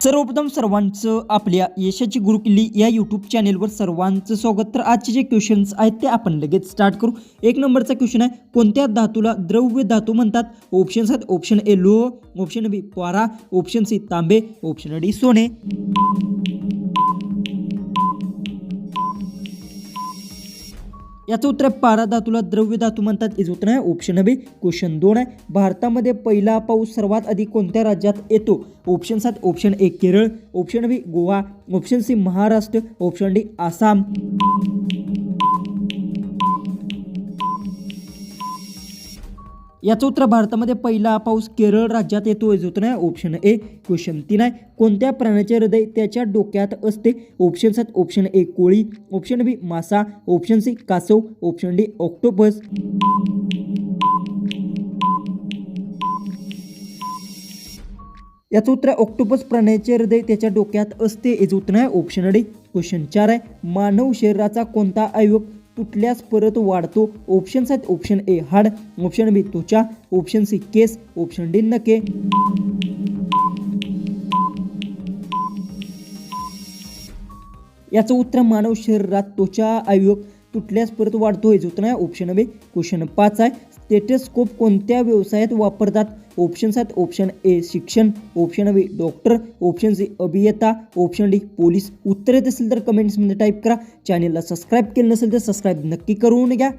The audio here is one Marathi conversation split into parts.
सर्वप्रथम सर्वांचं आपल्या यशाची गुरुकिल्ली या यूट्यूब चॅनेलवर सर्वांचं स्वागत. तर आजचे जे क्वेश्चन्स आहेत ते आपण लगेच स्टार्ट करू. एक नंबरचा क्वेश्चन आहे, कोणत्या धातूला द्रव्य धातू म्हणतात? ऑप्शन्स आहेत, ऑप्शन ए लोह, ऑप्शन बी पारा, ऑप्शन सी तांबे, ऑप्शन डी सोने. याचं उत्तर आहे पारा धातूला द्रव्य धातू म्हणतात. याचं उत्तर आहे ऑप्शन बी. क्वेश्चन 2 आहे, भारतामध्ये पहिला पाऊस सर्वात अधिक कोणत्या राज्यात येतो? ऑप्शन्स आहेत, option A Kerala, option B Goa, option C Maharashtra, option D Assam. याचं उत्तर भारतामध्ये पहिला पाऊस केरळ राज्यात येतो. याचं उत्तर आहे ऑप्शन ए. क्वेश्चन 3 आहे, कोणत्या प्राण्याचे हृदय त्याच्या डोक्यात असते? ऑप्शन्स आहेत, ऑप्शन ए कोळी, ऑप्शन बी मासा, ऑप्शन सी कासव, ऑप्शन डी ऑक्टोपस. याचं उत्तर आहे ऑक्टोपस प्राण्याचे हृदय त्याच्या डोक्यात असते. याचं उत्तर आहे ऑप्शन डी. क्वेश्चन 4 आहे, मानव शरीराचा कोणता अवयव तुटल्यास परत वाढतो? ऑप्शन्स आहेत, ऑप्शन ए हाड, ऑप्शन बी त्वचा, ऑप्शन सी केस, ऑप्शन डी नखे. याचं उत्तर मानव शरीरात त्वचा अवयव तुटल्यास परत वाढतो. हे उत्तर आहे ऑप्शन बी. क्वेश्चन 5 आहे, स्टेथोस्कोप कोणत्या व्यवसायात वापरतात? ऑप्शन्स आहेत, ऑप्शन ए शिक्षण, ऑप्शन बी डॉक्टर, ऑप्शन सी अभियंता, ऑप्शन डी पोलीस. उत्तर येत असेल तर कमेंट्समध्ये टाईप करा. चॅनेलला सबस्क्राईब केलं नसेल तर सबस्क्राईब नक्की करून घ्या.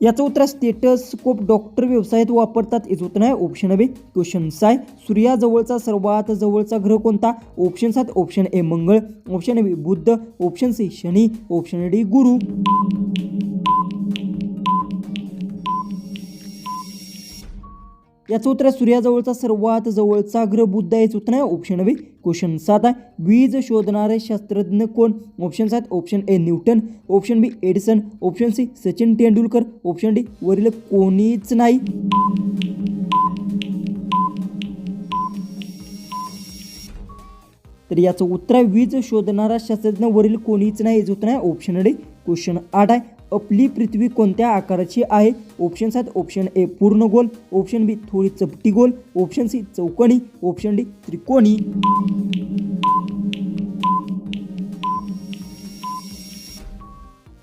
याचं उत्तर स्टेथोस्कोप डॉक्टर व्यवसायात वापरतात. याचं उत्तर आहे ऑप्शन बी. क्वेश्चन 6, सूर्याजवळचा सर्वात जवळचा ग्रह कोणता? ऑप्शन्स आहेत, ऑप्शन ए मंगळ, ऑप्शन बी बुध, ऑप्शन सी शनी, ऑप्शन डी गुरु. याचं उत्तर सूर्याजवळचा सर्वात जवळचा ग्रह बुध आहे. याचं उत्तर आहे ऑप्शन बी. क्वेश्चन 7 आहे, वीज शोधणारे शास्त्रज्ञ कोण? ऑप्शन्स आहेत, option A Newton, option B Edison, option C Sachin Tendulkar, option D वरील कोणीच नाही. तर याचं उत्तर आहे वीज शोधणारा शास्त्रज्ञ वरील कोणीच नाही. याचं उत्तर आहे ऑप्शन डी. क्वेश्चन 8 आहे, आपली पृथ्वी कोणत्या आकाराची आहे? ऑप्शन्स आहेत, ऑप्शन ए पूर्ण गोल, ऑप्शन बी थोडी चपटी गोल, ऑप्शन सी चौकोनी, ऑप्शन डी त्रिकोणी.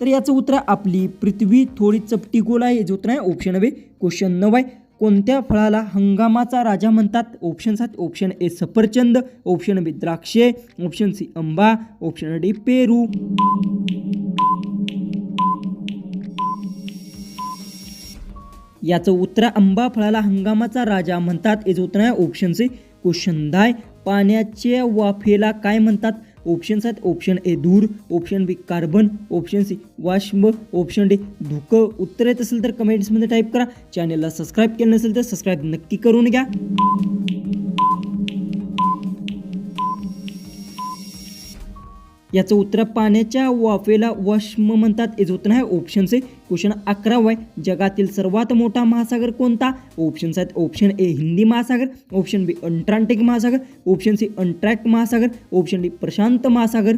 तर याचं उत्तर आपली पृथ्वी थोडी चपटी गोल आहे. याचं उत्तर आहे ऑप्शन बी. क्वेश्चन 9 आहे, कोणत्या फळाला हंगामाचा राजा म्हणतात? ऑप्शन्स आहेत, ऑप्शन ए सफरचंद, ऑप्शन बी द्राक्षे, ऑप्शन सी आंबा, ऑप्शन डी पेरू. याचं उत्तर आंबा फळाला हंगामाचा राजा म्हणतात. याचं उत्तर आहे ऑप्शन सी. क्वेश्चन 10, पाण्याच्या वाफेला काय म्हणतात? ऑप्शन्स आहेत, ऑप्शन ए धूर, ऑप्शन बी कार्बन, ऑप्शन सी वाष्प, ऑप्शन डी धुकं. उत्तर येत असेल तर कमेंट्समध्ये टाईप करा. चॅनेलला सबस्क्राईब केलं नसेल तर सबस्क्राईब नक्की करून घ्या. याचं उत्तर पाण्याच्या वाफेला वाष्प म्हणतात. याचं उत्तर आहे ऑप्शन सी. क्वेश्चन 11 आहे, जगातील सर्वात मोठा महासागर कोणता? ऑप्शन्स आहेत, ऑप्शन ए हिंदी महासागर, ऑप्शन बी अंटार्क्टिक महासागर, ऑप्शन सी अंटार्क्टिक महासागर, ऑप्शन डी प्रशांत महासागर.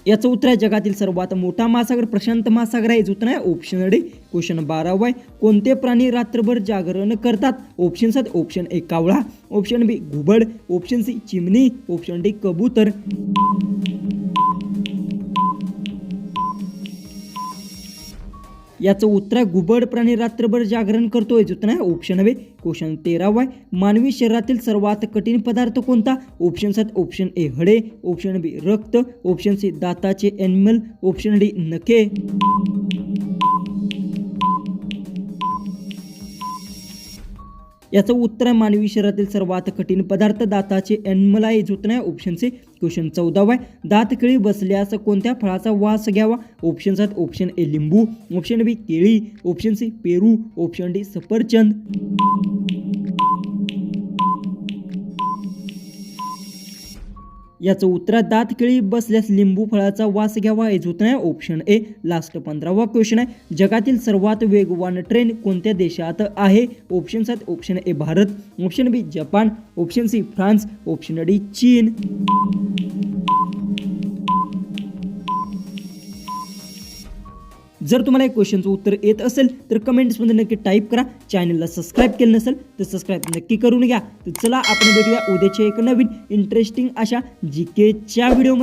याचं उत्तर आहे जगातील सर्वात मोठा महासागर प्रशांत महासागर आहे. याचं उत्तर आहे ऑप्शन डी. क्वेश्चन 12 आहे, कोणते प्राणी रात्रभर जागरण करतात? ऑप्शन्स आहेत, ऑप्शन ए कावळा, ऑप्शन बी घुबड, ऑप्शन सी चिमणी, ऑप्शन डी कबूतर. याचं उत्तर आहे घुबड प्राणी रात्रभर जागरण करतो. याचं उत्तर आहे ऑप्शन बी. क्वेश्चन 13 आहे, मानवी शरीरातील सर्वात कठीण पदार्थ कोणता? ऑप्शन्स आहेत, ऑप्शन ए हडे, ऑप्शन बी रक्त, ऑप्शन सी दाताचे एनिमल, ऑप्शन डी नखे. याचं उत्तर आहे मानवी शरीरातील सर्वात कठीण पदार्थ दाताचे एनिमल आहे. याचं उत्तर आहे ऑप्शन सी. क्वेश्चन 14 आहे, दातखिळी बसल्यास कोणत्या फळाचा वास घ्यावा? ऑप्शन्स आहेत, ऑप्शन ए लिंबू, ऑप्शन बी केळी, ऑप्शन सी पेरू, ऑप्शन डी सफरचंद. याचं उत्तर दातखिळी बसल्यास लिंबू फळाचा वास घ्यावा. याचं उत्तर आहे ऑप्शन ए. लास्ट 15वा क्वेश्चन आहे, जगातील सर्वात वेगवान ट्रेन कोणत्या देशात आहे? ऑप्शन्स आहेत, option A Bharat, option B Japan, option C France, option D चीन. जर तुम्हाला एक क्वेश्चनचं उत्तर येत असेल तर कमेंट्समध्ये नक्की टाईप करा. चॅनलला सबस्क्राईब केलं नसेल तर सबस्क्राईब नक्की करून घ्या. तर चला आपण भेटूया उद्याच्या एक नवीन इंटरेस्टिंग अशा जीकेच्या व्हिडिओमध्ये.